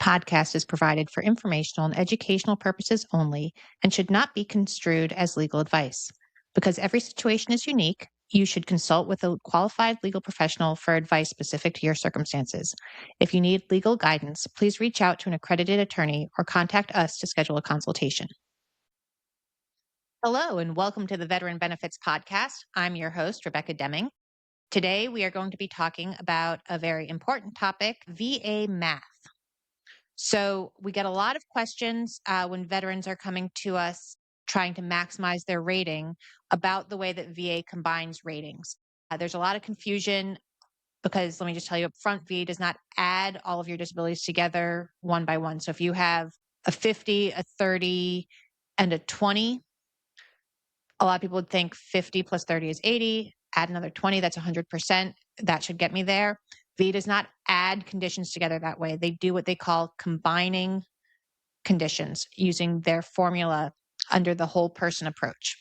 podcast is provided for informational and educational purposes only and should not be construed as legal advice. Because every situation is unique, you should consult with a qualified legal professional for advice specific to your circumstances. If you need legal guidance, please reach out to an accredited attorney or contact us to schedule a consultation. Hello, and welcome to the Veteran Benefits Podcast. I'm your host, Rebecca Deming. Today, we are going to be talking about a very important topic, VA math. So we get a lot of questions when veterans are coming to us trying to maximize their rating about the way that VA combines ratings. There's a lot of confusion because let me just tell you up front, VA does not add all of your disabilities together one by one. So if you have a 50, a 30, and a 20, a lot of people would think 50 plus 30 is 80, add another 20, that's 100%. That should get me there. VA does not add conditions together that way. They do what they call combining conditions using their formula under the whole person approach.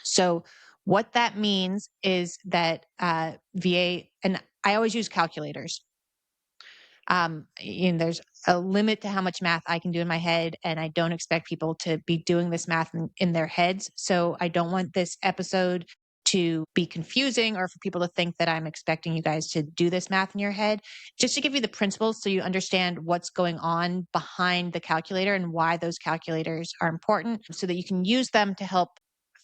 So what that means is that VA, and I always use calculators. There's a limit to how much math I can do in my head, and I don't expect people to be doing this math in their heads. So I don't want this episode to be confusing or for people to think that I'm expecting you guys to do this math in your head. Just to give you the principles so you understand what's going on behind the calculator and why those calculators are important so that you can use them to help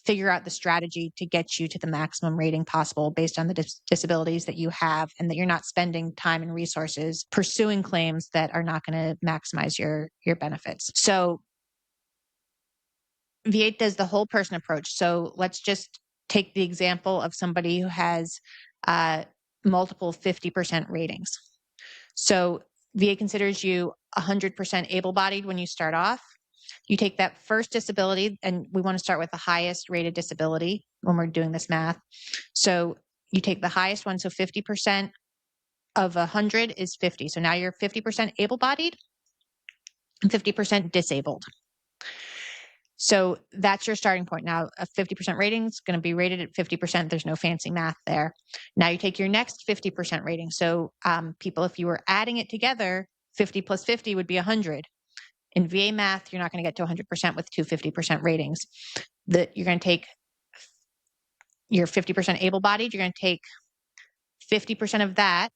figure out the strategy to get you to the maximum rating possible based on the disabilities that you have, and that you're not spending time and resources pursuing claims that are not going to maximize your benefits. So VA does the whole person approach. So let's just take the example of somebody who has multiple 50% ratings. So VA considers you 100% able-bodied when you start off. You take that first disability, and we want to start with the highest rated disability when we're doing this math. So you take the highest one, so 50% of 100 is 50. So now you're 50% able-bodied and 50% disabled. So that's your starting point. Now, a 50% rating is going to be rated at 50%. There's no fancy math there. Now you take your next 50% rating. So people, if you were adding it together, 50 plus 50 would be 100. In VA math, you're not going to get to 100% with two 50% ratings. You're going to take your 50% able-bodied. You're going to take 50% of that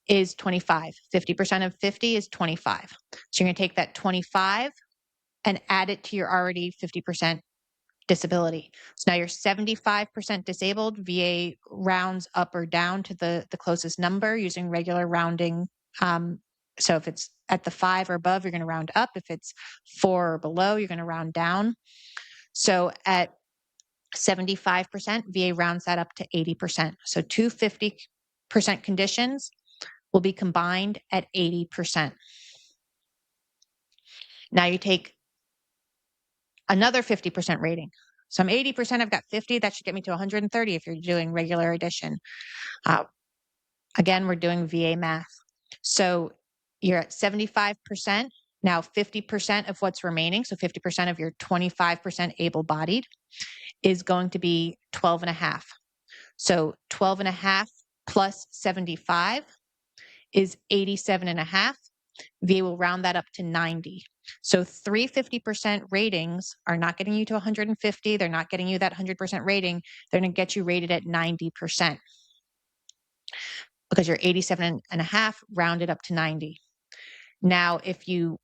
is 25. 50% of 50 is 25. So you're going to take that 25 and add it to your already 50% disability. So now you're 75% disabled. VA rounds up or down to the closest number using regular rounding. So if it's at the 5 or above, you're going to round up. If it's 4 or below, you're going to round down. So at 75%, VA rounds that up to 80%. So two 50% conditions will be combined at 80%. Now you take another 50% rating. So I'm 80%, I've got 50. That should get me to 130 if you're doing regular addition. Again, we're doing VA math. So you're at 75%. Now 50% of what's remaining, so 50% of your 25% able-bodied, is going to be 12 and a half. So 12 and a half plus 75 is 87 and a half. VA will round that up to 90. So 50% ratings are not getting you to 150. They're not getting you that 100% rating. They're going to get you rated at 90% because you're 87 and a half rounded up to 90. Now, if you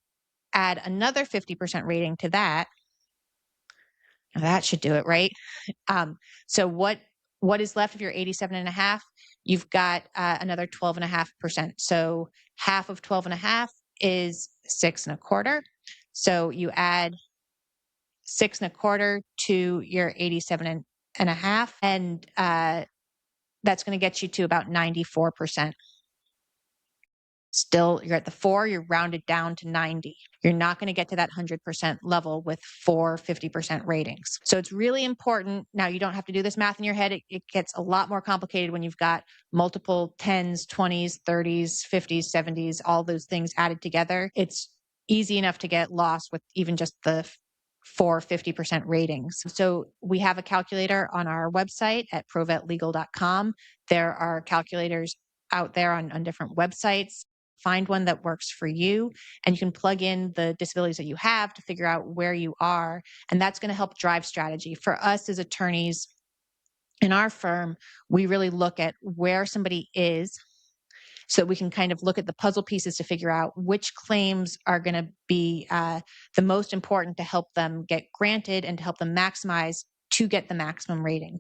add another 50% rating to that, that should do it, right? So what is left of your 87 and a half? You've got another 12.5%. So half of 12 and a half is 6 1/4. So you add 6 1/4 to your 87 and a half, and that's going to get you to about 94%. Still, you're at the 4, you're rounded down to 90. You're not going to get to that 100% level with 4 50% ratings. So it's really important. Now, you don't have to do this math in your head. It gets a lot more complicated when you've got multiple 10s, 20s, 30s, 50s, 70s, all those things added together. It's easy enough to get lost with even just the 4 50% ratings. So we have a calculator on our website at provetlegal.com. There are calculators out there on different websites. find one that works for you, and you can plug in the disabilities that you have to figure out where you are. And that's going to help drive strategy. For us as attorneys in our firm, we really look at where somebody is so we can kind of look at the puzzle pieces to figure out which claims are going to be the most important to help them get granted and to help them maximize to get the maximum rating.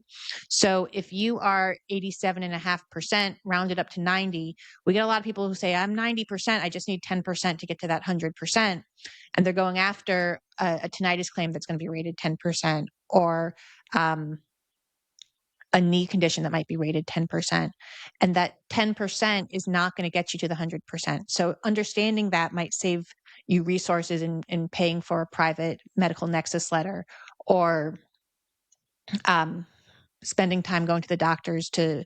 So if you are 87.5% rounded up to 90, we get a lot of people who say, I'm 90%, I just need 10% to get to that 100%. And they're going after a tinnitus claim that's going to be rated 10%, or a knee condition that might be rated 10%. And that 10% is not going to get you to the 100%. So understanding that might save you resources in paying for a private medical nexus letter, or spending time going to the doctors to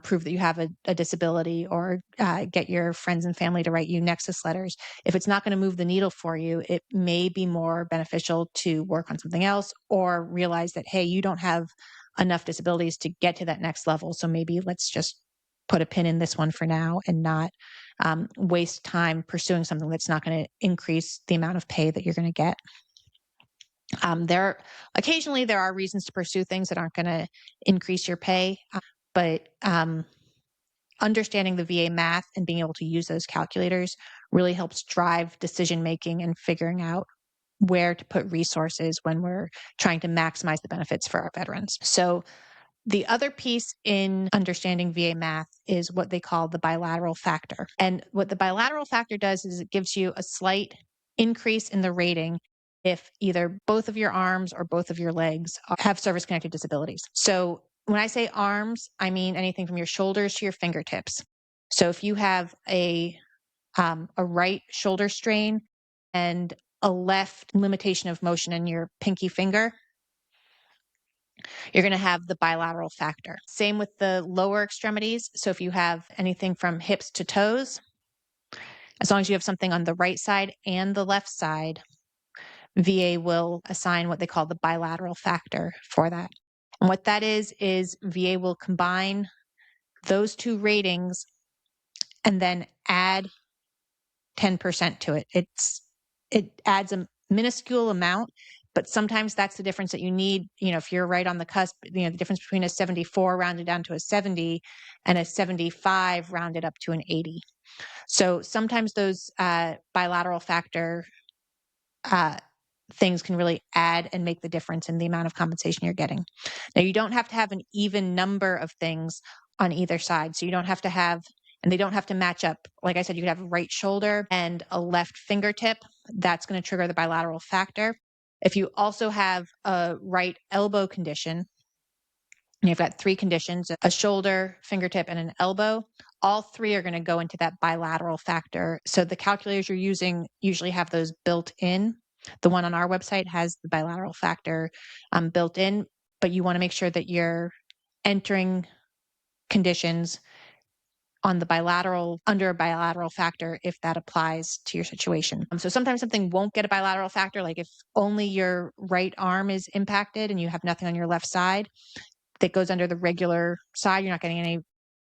prove that you have a disability, or get your friends and family to write you nexus letters. If it's not going to move the needle for you, it may be more beneficial to work on something else, or realize that, hey, you don't have enough disabilities to get to that next level. So maybe let's just put a pin in this one for now and not waste time pursuing something that's not going to increase the amount of pay that you're going to get. Occasionally there are reasons to pursue things that aren't going to increase your pay, but understanding the VA math and being able to use those calculators really helps drive decision making and figuring out where to put resources when we're trying to maximize the benefits for our veterans. So the other piece in understanding VA math is what they call the bilateral factor. And what the bilateral factor does is it gives you a slight increase in the rating if either both of your arms or both of your legs have service-connected disabilities. So when I say arms, I mean anything from your shoulders to your fingertips. So if you have a right shoulder strain and a left limitation of motion in your pinky finger, you're going to have the bilateral factor. Same with the lower extremities. So if you have anything from hips to toes, as long as you have something on the right side and the left side, VA will assign what they call the bilateral factor for that. And what that is VA will combine those two ratings and then add 10% to it. It adds a minuscule amount, but sometimes that's the difference that you need. If you're right on the cusp, the difference between a 74 rounded down to a 70 and a 75 rounded up to an 80. So sometimes those bilateral factor things can really add and make the difference in the amount of compensation you're getting. Now, you don't have to have an even number of things on either side. So you don't have to have, and they don't have to match up. Like I said, you could have a right shoulder and a left fingertip. That's going to trigger the bilateral factor. If you also have a right elbow condition, and you've got three conditions, a shoulder, fingertip, and an elbow, all three are going to go into that bilateral factor. So the calculators you're using usually have those built in. The one on our website has the bilateral factor built in, but you want to make sure that you're entering conditions on the bilateral, under a bilateral factor, if that applies to your situation. So sometimes something won't get a bilateral factor, like if only your right arm is impacted and you have nothing on your left side that goes under the regular side, you're not getting any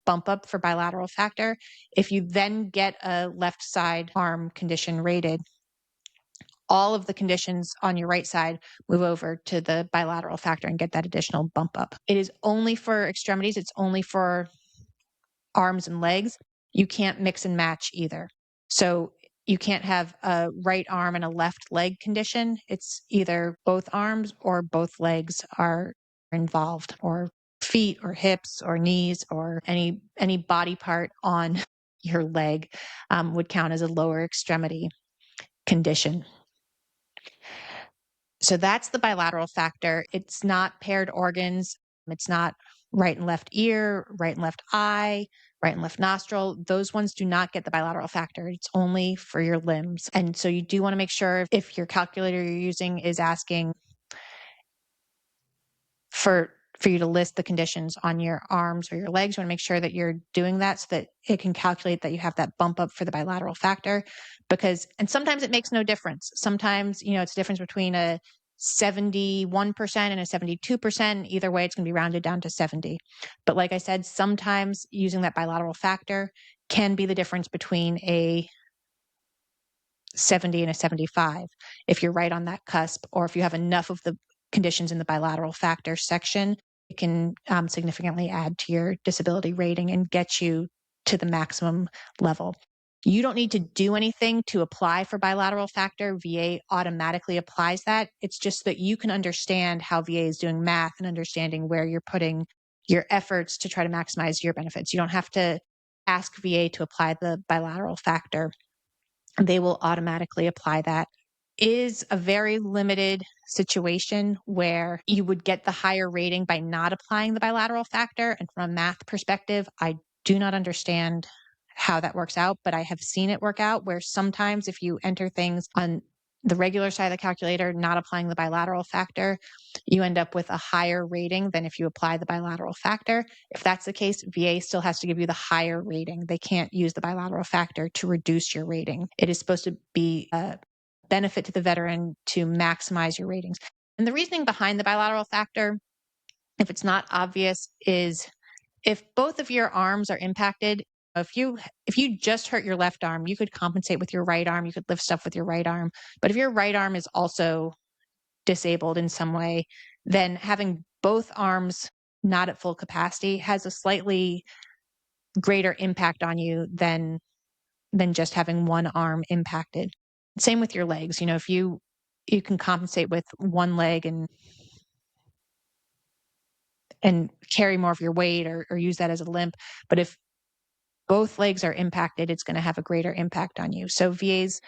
bump up for bilateral factor. If you then get a left side arm condition rated, all of the conditions on your right side move over to the bilateral factor and get that additional bump up. It is only for extremities. It's only for arms and legs. You can't mix and match either. So you can't have a right arm and a left leg condition. It's either both arms or both legs are involved, or feet or hips or knees, or any body part on your leg would count as a lower extremity condition. So that's the bilateral factor. It's not paired organs. It's not right and left ear, right and left eye, right and left nostril. Those ones do not get the bilateral factor. It's only for your limbs. And so you do want to make sure, if your calculator you're using is asking for you to list the conditions on your arms or your legs, you want to make sure that you're doing that so that it can calculate that you have that bump up for the bilateral factor. And sometimes it makes no difference. Sometimes, it's the difference between a 71% and a 72%. Either way, it's going to be rounded down to 70. But like I said, sometimes using that bilateral factor can be the difference between a 70 and a 75 if you're right on that cusp, or if you have enough of the conditions in the bilateral factor section, it can significantly add to your disability rating and get you to the maximum level. You don't need to do anything to apply for bilateral factor. VA automatically applies that. It's just that you can understand how VA is doing math and understanding where you're putting your efforts to try to maximize your benefits. You don't have to ask VA to apply the bilateral factor. They will automatically apply that. Is a very limited situation where you would get the higher rating by not applying the bilateral factor. And from a math perspective, I do not understand how that works out, but I have seen it work out where sometimes if you enter things on the regular side of the calculator, not applying the bilateral factor, you end up with a higher rating than if you apply the bilateral factor. If that's the case, VA still has to give you the higher rating. They can't use the bilateral factor to reduce your rating. It is supposed to be a benefit to the veteran to maximize your ratings. And the reasoning behind the bilateral factor, if it's not obvious, is if both of your arms are impacted, if you just hurt your left arm, you could compensate with your right arm, you could lift stuff with your right arm. But if your right arm is also disabled in some way, then having both arms not at full capacity has a slightly greater impact on you than just having one arm impacted. Same with your legs. If you can compensate with one leg and carry more of your weight or use that as a limp. But if both legs are impacted, it's going to have a greater impact on you. So VA's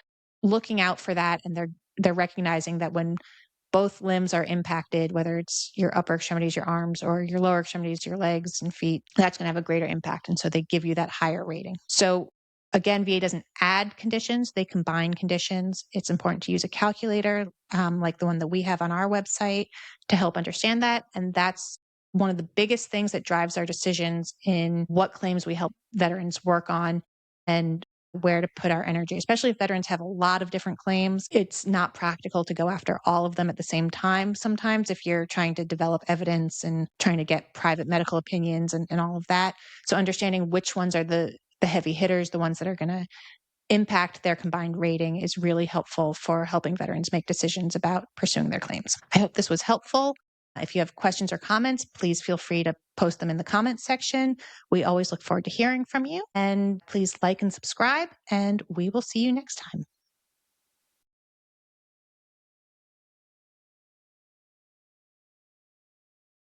looking out for that, and they're recognizing that when both limbs are impacted, whether it's your upper extremities, your arms, or your lower extremities, your legs and feet, that's going to have a greater impact. And so they give you that higher rating. So again, VA doesn't add conditions, they combine conditions. It's important to use a calculator like the one that we have on our website to help understand that. And that's one of the biggest things that drives our decisions in what claims we help veterans work on and where to put our energy, especially if veterans have a lot of different claims. It's not practical to go after all of them at the same time. Sometimes if you're trying to develop evidence and trying to get private medical opinions and all of that. So understanding which ones are the heavy hitters, the ones that are going to impact their combined rating is really helpful for helping veterans make decisions about pursuing their claims. I hope this was helpful. If you have questions or comments, please feel free to post them in the comments section. We always look forward to hearing from you. And please like and subscribe, and we will see you next time.